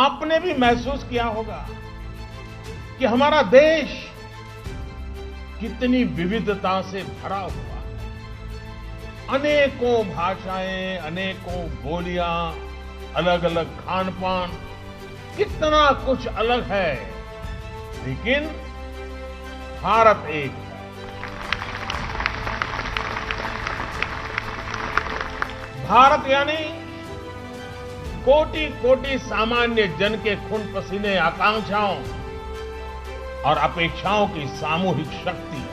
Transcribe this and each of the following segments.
आपने भी महसूस किया होगा कि हमारा देश कितनी विविधता से भरा हुआ है। अनेकों भाषाएं, अनेकों बोलियां, अलग अलग खान-पान, कितना कुछ अलग है, लेकिन भारत एक है। भारत यानी कोटि-कोटि सामान्य जन के खून पसीने, आकांक्षाओं और अपेक्षाओं की सामूहिक शक्ति।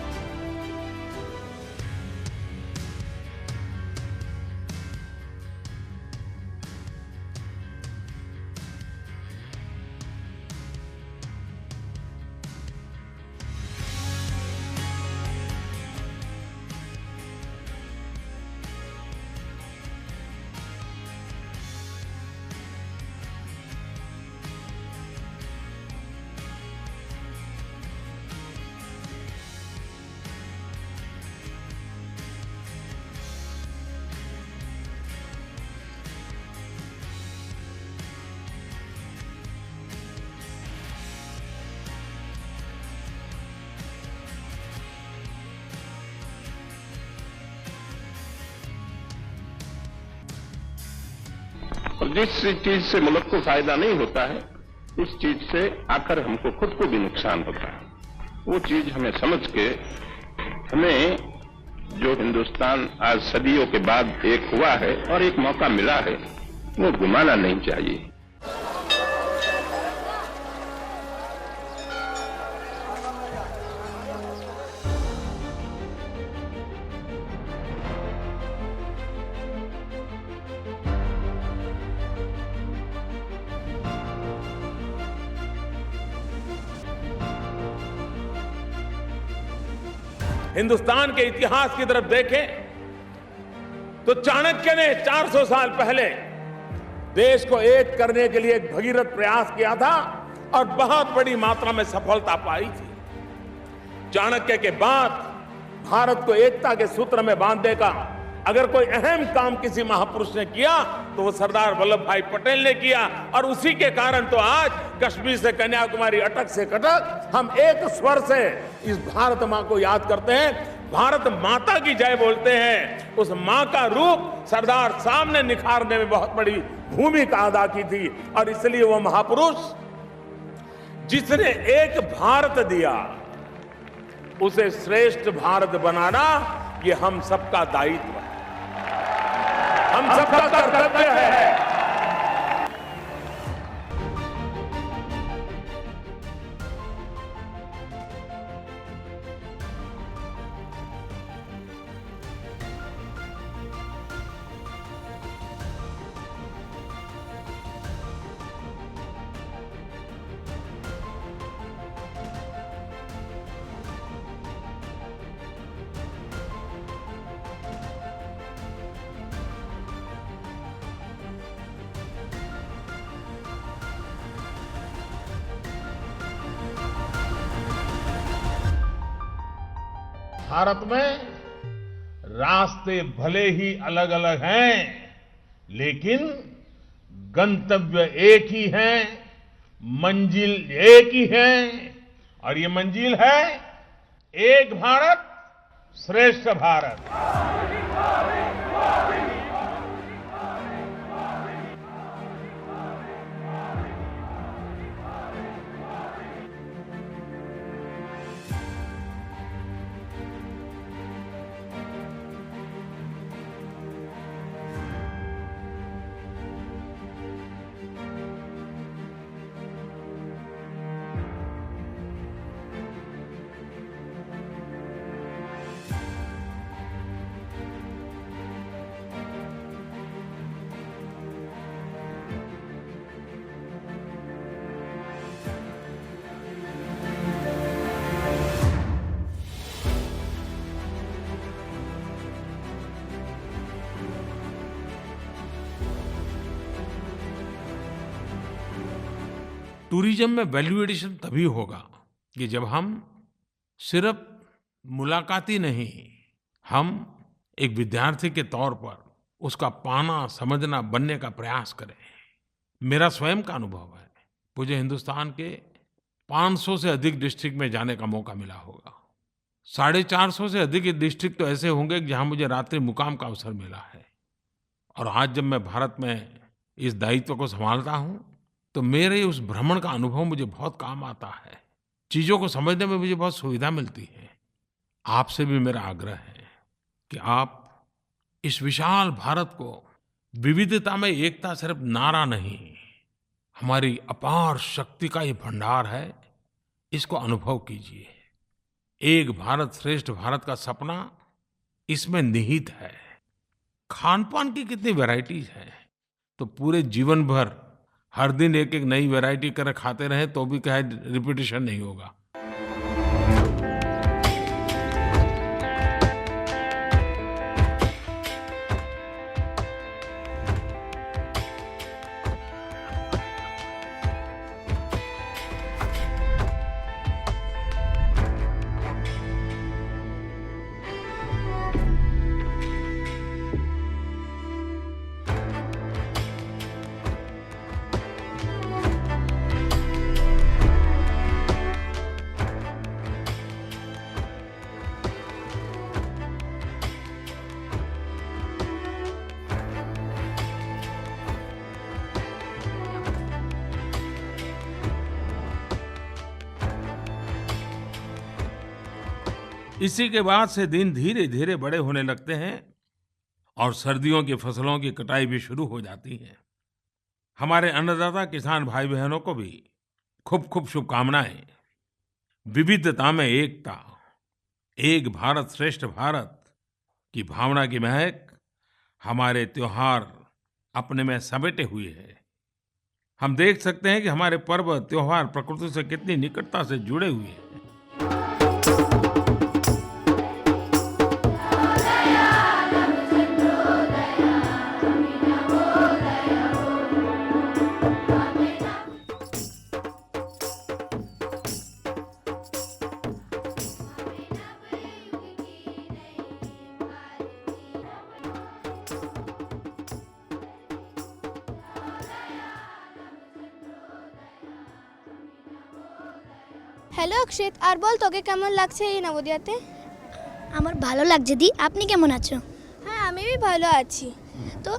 और जिस चीज से मुल्क को फायदा नहीं होता है, उस चीज से आकर हमको खुद को भी नुकसान होता है। वो चीज हमें समझ के, हमें जो हिंदुस्तान आज सदियों के बाद एक हुआ है और एक मौका मिला है, वो घुमाना नहीं चाहिए। हिंदुस्तान के इतिहास की तरफ देखें तो चाणक्य ने 400 साल पहले देश को एक करने के लिए एक भगीरथ प्रयास किया था और बहुत बड़ी मात्रा में सफलता पाई थी। चाणक्य के बाद भारत को एकता के सूत्र में बांधने का अगर कोई अहम काम किसी महापुरुष ने किया तो वो सरदार वल्लभ भाई पटेल ने किया, और उसी के कारण तो आज कश्मीर से कन्याकुमारी, अटक से कटक, हम एक स्वर से इस भारत मां को याद करते हैं, भारत माता की जय बोलते हैं। उस मां का रूप सरदार साहब ने निखारने में बहुत बड़ी भूमिका अदा की थी, और इसलिए वो महापुरुष जिसने एक भारत दिया, उसे श्रेष्ठ भारत बनाना ये हम सबका दायित्व है, हम सबका कर्तव्य है। भारत में रास्ते भले ही अलग अलग हैं, लेकिन गंतव्य एक ही है, मंजिल एक ही है, और ये मंजिल है एक भारत श्रेष्ठ भारत। टूरिज्म में वैल्यू एडिशन तभी होगा कि जब हम सिर्फ मुलाकाती नहीं, हम एक विद्यार्थी के तौर पर उसका पाना, समझना, बनने का प्रयास करें। मेरा स्वयं का अनुभव है मुझे हिंदुस्तान के 500 से अधिक डिस्ट्रिक्ट में जाने का मौका मिला होगा। 450 से अधिक डिस्ट्रिक्ट तो ऐसे होंगे जहाँ मुझे रात्रि मुक़ाम का अवसर मिला है। और आज जब मैं भारत में इस दायित्व को संभालता हूँ, तो मेरे उस भ्रमण का अनुभव मुझे बहुत काम आता है। चीज़ों को समझने में मुझे बहुत सुविधा मिलती है। आपसे भी मेरा आग्रह है कि आप इस विशाल भारत को विविधता में एकता सिर्फ नारा नहीं, हमारी अपार शक्ति का ये भंडार है, इसको अनुभव कीजिए। एक भारत श्रेष्ठ भारत का सपना इसमें निहित है। खानपान की कितनी वैराइटीज हैं, तो पूरे जीवन भर हर दिन एक-एक नई वैरायटी कर खाते रहें तो भी क्या है, रिपीटिशन नहीं होगा। इसी के बाद से दिन धीरे-धीरे बड़े होने लगते हैं और सर्दियों की फसलों की कटाई भी शुरू हो जाती है। हमारे अन्नदाता किसान भाई-बहनों को भी खूब-खूब शुभकामनाएं। विविधता में एकता, एक भारत श्रेष्ठ भारत की भावना की महक हमारे त्योहार अपने में समेटे हुए है। हम देख सकते हैं कि हमारे पर्व त्योहार प्रकृति से कितनी निकटता से जुड़े हुए हैं। হ্যালো অক্ষিত, আর বল তোকে কেমন লাগছে এই নবোদয়াতে? আমার ভালো লাগছে দি। আপনি কেমন আছো? হ্যাঁ, আমি ভালো আছি। তো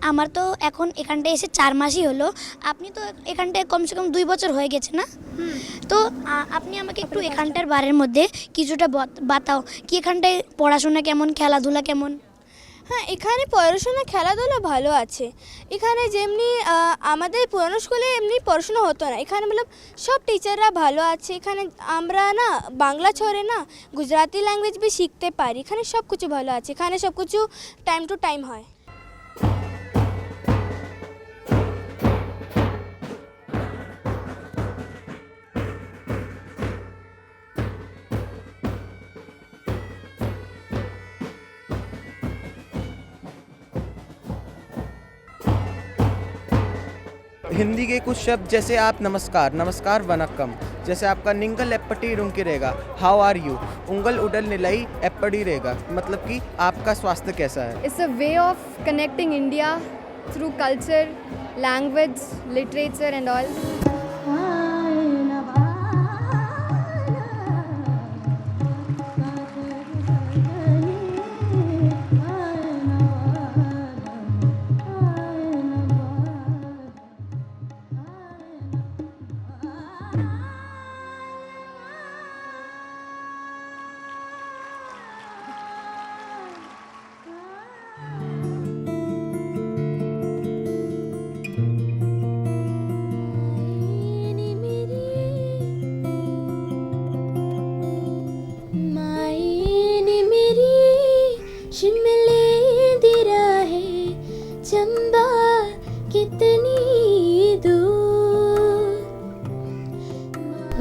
আমার তো এখন এখানটায় এসে 4 মাসই হলো। আপনি তো এখানটায় কমসে কম 2 বছর হয়ে গেছে না? তো আপনি আমাকে একটু এখানটার বারের মধ্যে কিছুটা বাতাও কি এখানটায় পড়াশোনা কেমন, খেলাধুলা কেমন? হ্যাঁ, এখানে পড়াশোনা খেলাধুলা ভালো আছে। এখানে যেমনি আমাদের পুরনো স্কুলে এমনি পড়াশোনা হতো না, এখানে মতলব সব টিচাররা ভালো আছে। এখানে আমরা না বাংলা ছড়ে না গুজরাটি ল্যাঙ্গুয়েজ भी শিখতে পারি। এখানে সব কিছু ভালো আছে, এখানে সব কিছু টাইম টু টাইম হয়। हिंदी के कुछ शब्द जैसे आप नमस्कार, नमस्कार वनक्कम, जैसे आपका निंगल एप्पटी रुंकिरेगा, हाउ आर यू, उंगल उडल निलाई एप्पड़ी रेगा, मतलब कि आपका स्वास्थ्य कैसा है। It's a way of connecting India through culture, language, literature and all.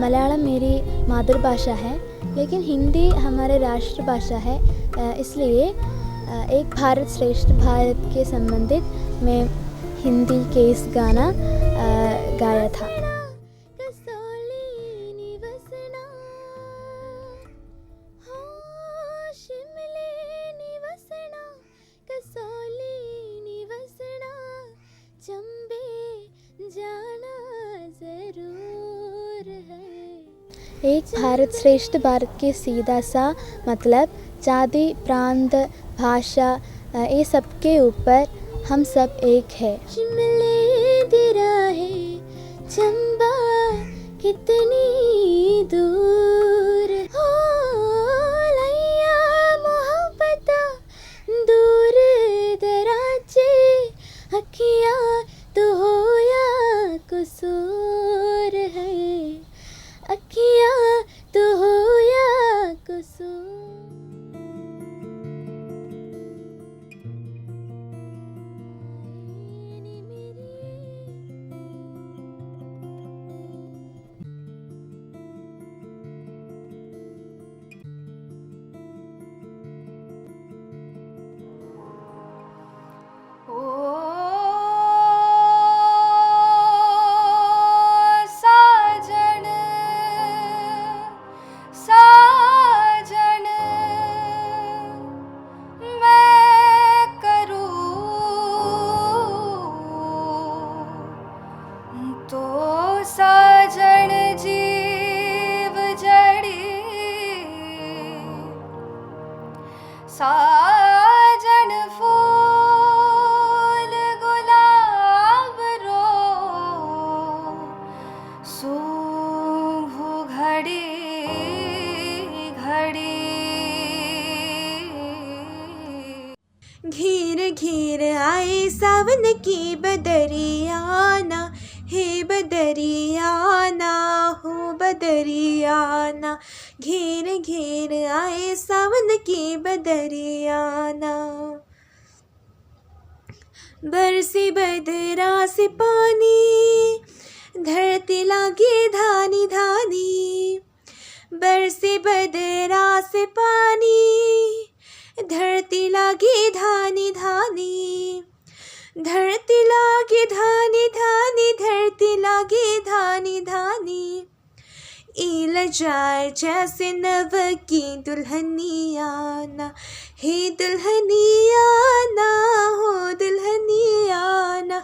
Malayalam मेरी मातृभाषा है, लेकिन हिंदी हमारे राष्ट्रभाषा है। इसलिए एक भारत श्रेष्ठ भारत के संबंधित मैं हिंदी के इस गाना गाया था। एक भारत श्रेष्ठ भारत के सीधा सा मतलब जाति प्रांत भाषा ये सब के ऊपर हम सब एक है। शिमले दी राहें चंबा कितनी दूर हो लैया मोहब्बता दूर दराजे अखियाँ तो हो या कसूर है अखियाँ तो हो या कसूर। साजन फूल गुलाब रो सूंघू घड़ी घड़ी। घिर घिर आए सावन की बदरियाना हे बदरियाना हो बदरियाना घेर घेर आए सावन की बदरियाना। बरसे बदरा से पानी धरती लागे धानी धानी बरसे बदरा से पानी धरती लागे धानी धानी धरती लागे धानी धानी धरती लागे धानी धानी। इल जाए जैसे नव की दुल्हनियाना हे दुल्हनियाना हो दुल्हनियाना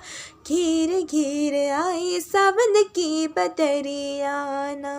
घेर घेर आए सावन की बदरियाना।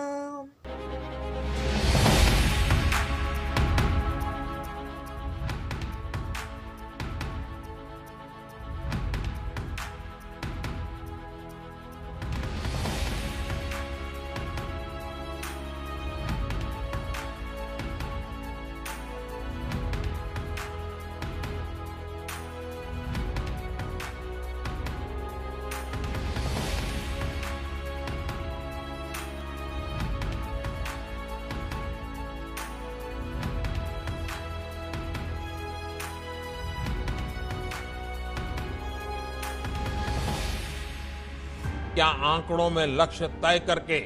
क्या आंकड़ों में लक्ष्य तय करके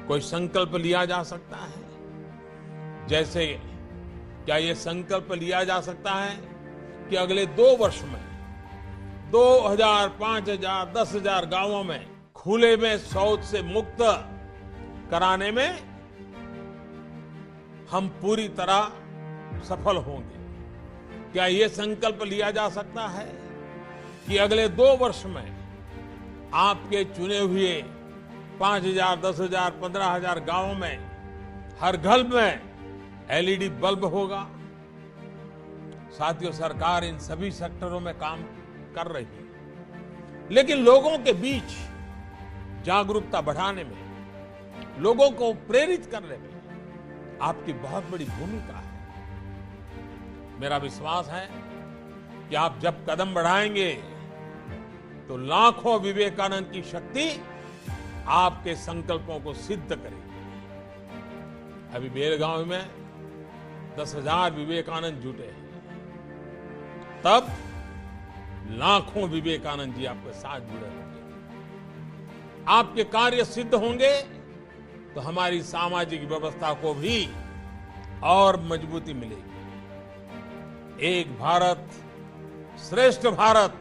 कोई संकल्प लिया जा सकता है? जैसे क्या ये संकल्प लिया जा सकता है कि अगले 2 वर्ष में 2000, 5000, 10,000 गांवों में खुले में शौच से मुक्त कराने में हम पूरी तरह सफल होंगे? क्या ये संकल्प लिया जा सकता है कि अगले 2 वर्ष में आपके चुने हुए 5,000, 10,000, 15,000 गांवों में हर घर में एलईडी बल्ब होगा? साथियों, सरकार इन सभी सेक्टरों में काम कर रही है, लेकिन लोगों के बीच जागरूकता बढ़ाने में, लोगों को प्रेरित करने में आपकी बहुत बड़ी भूमिका है। मेरा विश्वास है कि आप जब कदम बढ़ाएंगे तो लाखों विवेकानंद की शक्ति आपके संकल्पों को सिद्ध करेगी। अभी बेलगांव में 10,000 विवेकानंद जुटे हैं, तब लाखों विवेकानंद जी आपके साथ जुड़े होंगे। आपके कार्य सिद्ध होंगे तो हमारी सामाजिक व्यवस्था को भी और मजबूती मिलेगी। एक भारत श्रेष्ठ भारत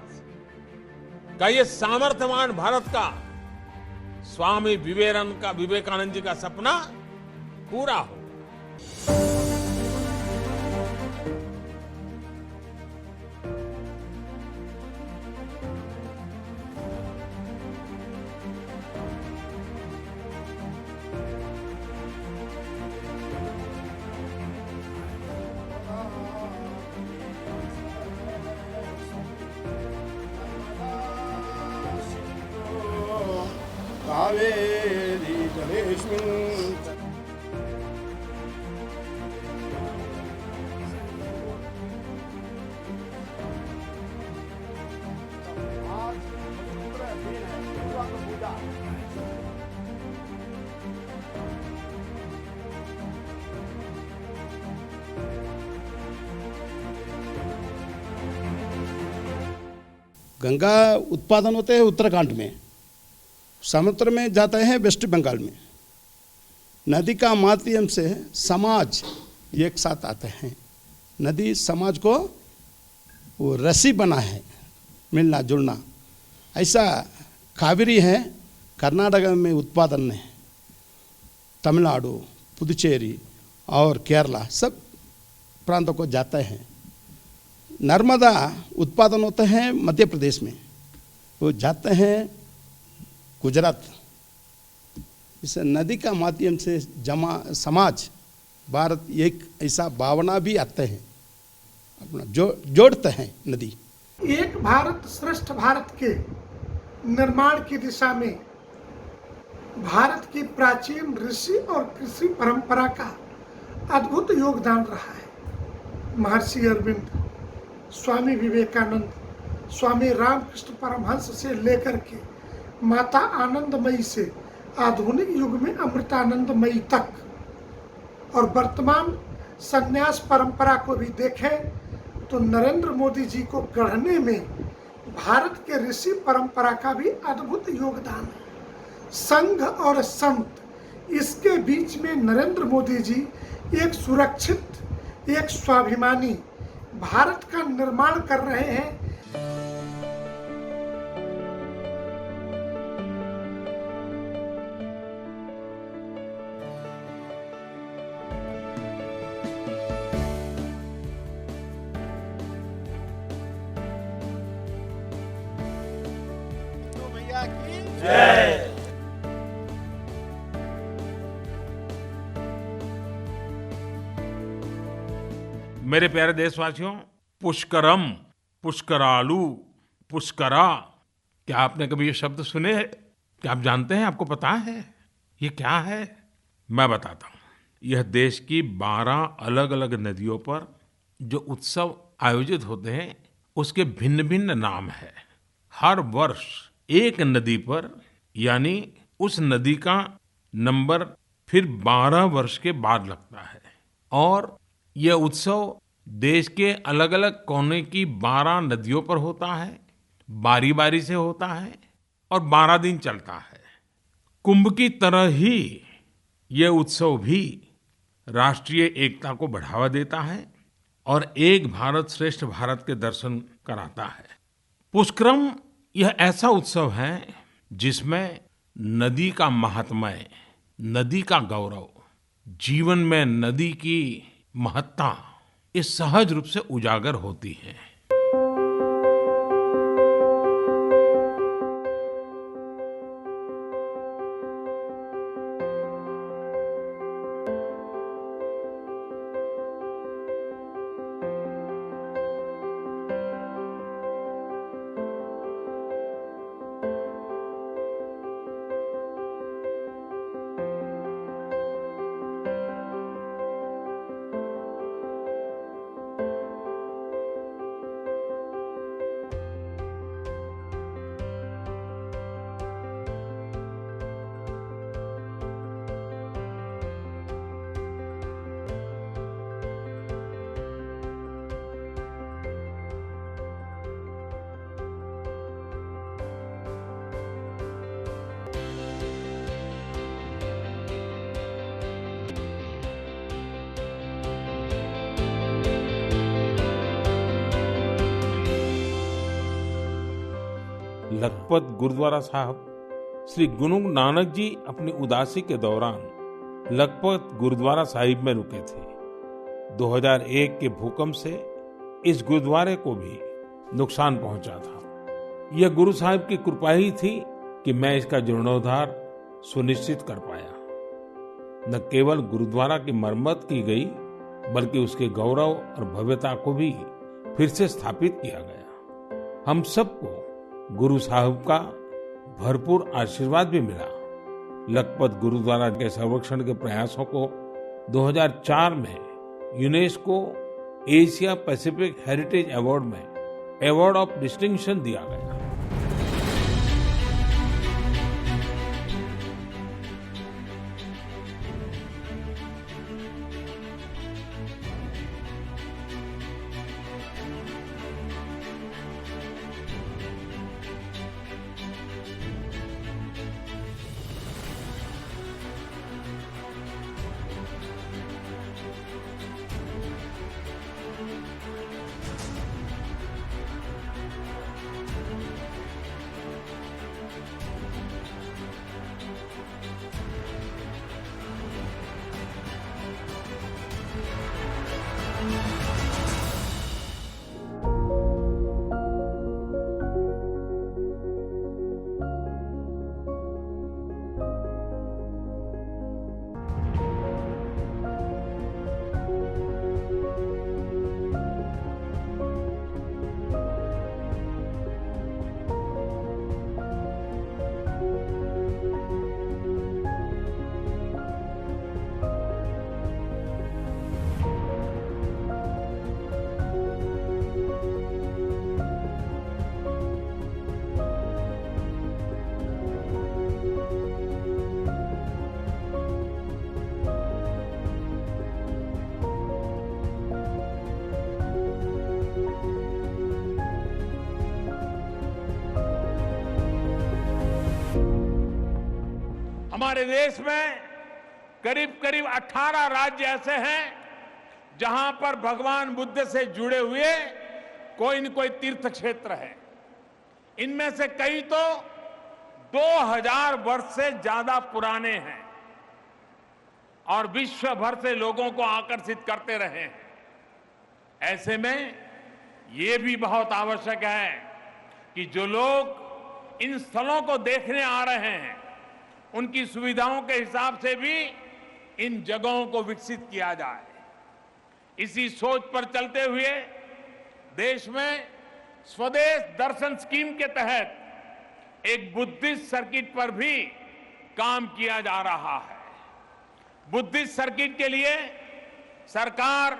का ये सामर्थ्यवान भारत का स्वामी विवेकानंद जी का सपना पूरा हो। कावेरी जलेस्मिन् गंगा उत्पादन होते हैं उत्तराखंड में, समुद्र में जाते हैं वेस्ट बंगाल में। नदी का माध्यम से समाज एक साथ आते हैं। नदी समाज को वो रस्सी बना है, मिलना जुलना। ऐसा कावेरी है कर्नाटक में उत्पादन है, तमिलनाडु, पुदुचेरी और केरला सब प्रांतों को जाते हैं। नर्मदा उत्पादन होते हैं मध्य प्रदेश में, वो जाते हैं गुजरात। इस नदी का माध्यम से समाज भारत एक ऐसा भावना भी आते हैं, अपना जोड़ते हैं नदी। एक भारत श्रेष्ठ भारत के निर्माण की दिशा में भारत की प्राचीन ऋषि और कृषि परंपरा का अद्भुत योगदान रहा है। महर्षि अरविंद, स्वामी विवेकानंद, स्वामी रामकृष्ण परमहंस से लेकर के माता आनंदमयी से आधुनिक युग में अमृतानंदमयी तक, और वर्तमान संन्यास परंपरा को भी देखें तो नरेंद्र मोदी जी को गढ़ने में भारत के ऋषि परंपरा का भी अद्भुत योगदान है। संघ और संत, इसके बीच में नरेंद्र मोदी जी एक सुरक्षित, एक स्वाभिमानी भारत का निर्माण कर रहे हैं। मेरे प्यारे देशवासियों, पुष्करम, पुष्करालू, पुष्करा, क्या आपने कभी ये शब्द सुने हैं? क्या आप जानते हैं? आपको पता है ये क्या है? मैं बताता हूँ। यह देश की 12 अलग अलग नदियों पर जो उत्सव आयोजित होते हैं उसके भिन्न भिन्न नाम है। हर वर्ष एक नदी पर, यानी उस नदी का नंबर फिर 12 वर्ष के बाद लगता है, और यह उत्सव देश के अलग अलग कोने की 12 नदियों पर होता है, बारी बारी से होता है और 12 दिन चलता है। कुंभ की तरह ही यह उत्सव भी राष्ट्रीय एकता को बढ़ावा देता है और एक भारत श्रेष्ठ भारत के दर्शन कराता है। पुष्करम यह ऐसा उत्सव है जिसमें नदी का महात्म्य, नदी का गौरव, जीवन में नदी की महत्ता इस सहज रूप से उजागर होती है। लखपत गुरुद्वारा साहब श्री गुरु नानक जी अपनी उदासी के दौरान लखपत गुरुद्वारा साहिब में रुके थे। 2001 के भूकंप से इस गुरुद्वारे को भी नुकसान पहुंचा था। यह गुरु साहिब की कृपा ही थी कि मैं इसका जीर्णोद्धार सुनिश्चित कर पाया। न केवल गुरुद्वारा की मरम्मत की गई, बल्कि उसके गौरव और भव्यता को भी फिर से स्थापित किया गया। हम सबको गुरु साहब का भरपूर आशीर्वाद भी मिला। लखपत गुरुद्वारा के संरक्षण के प्रयासों को 2004 में UNESCO Asia Pacific heritage award में अवार्ड ऑफ डिस्टिंक्शन दिया गया। हमारे देश में करीब करीब 18 राज्य ऐसे हैं जहां पर भगवान बुद्ध से जुड़े हुए कोई न कोई तीर्थ क्षेत्र है। इनमें से कई तो 2000 वर्ष से ज्यादा पुराने हैं और विश्व भर से लोगों को आकर्षित करते रहे हैं। ऐसे में ये भी बहुत आवश्यक है कि जो लोग इन स्थलों को देखने आ रहे हैं उनकी सुविधाओं के हिसाब से भी इन जगहों को विकसित किया जाए। इसी सोच पर चलते हुए देश में स्वदेश दर्शन स्कीम के तहत एक बुद्धिस्ट सर्किट पर भी काम किया जा रहा है। बुद्धिस्ट सर्किट के लिए सरकार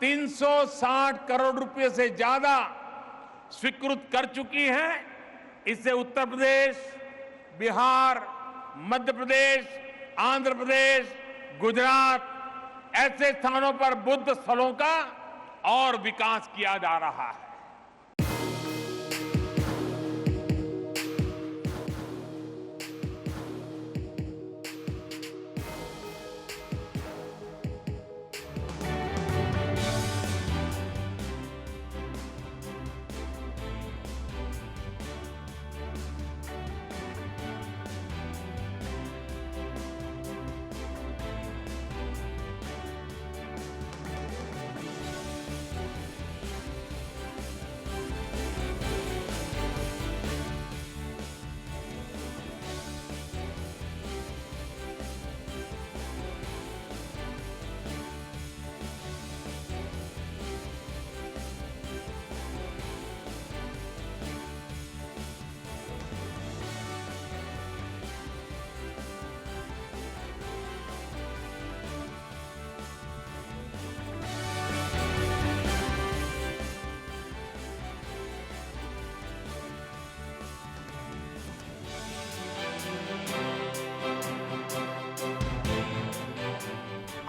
360 करोड़ रुपए से ज्यादा स्वीकृत कर चुकी है। इससे उत्तर प्रदेश, बिहार, मध्य प्रदेश, आंध्र प्रदेश, गुजरात ऐसे स्थानों पर बुद्ध स्थलों का और विकास किया जा रहा है।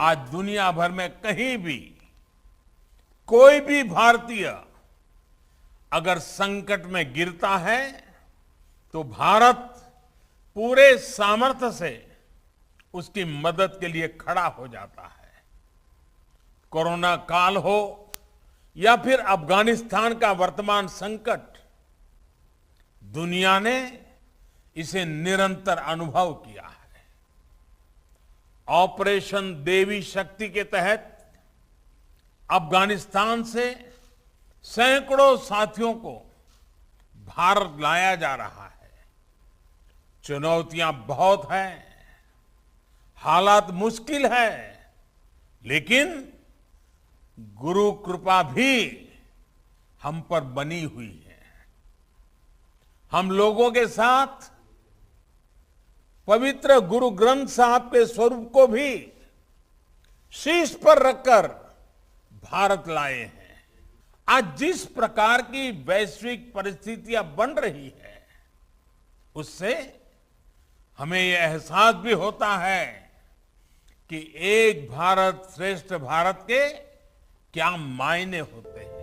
आज दुनिया भर में कहीं भी कोई भी भारतीय अगर संकट में गिरता है तो भारत पूरे सामर्थ्य से उसकी मदद के लिए खड़ा हो जाता है। कोरोना काल हो या फिर अफगानिस्तान का वर्तमान संकट, दुनिया ने इसे निरंतर अनुभव किया है। ऑपरेशन देवी शक्ति के तहत अफगानिस्तान से सैकड़ों साथियों को भारत लाया जा रहा है। चुनौतियां बहुत हैं, हालात मुश्किल है, लेकिन गुरु कृपा भी हम पर बनी हुई है। हम लोगों के साथ पवित्र गुरु ग्रंथ साहब के स्वरूप को भी शीर्ष पर रखकर भारत लाए हैं। आज जिस प्रकार की वैश्विक परिस्थितियां बन रही है, उससे हमें यह एहसास भी होता है कि एक भारत श्रेष्ठ भारत के क्या मायने होते हैं।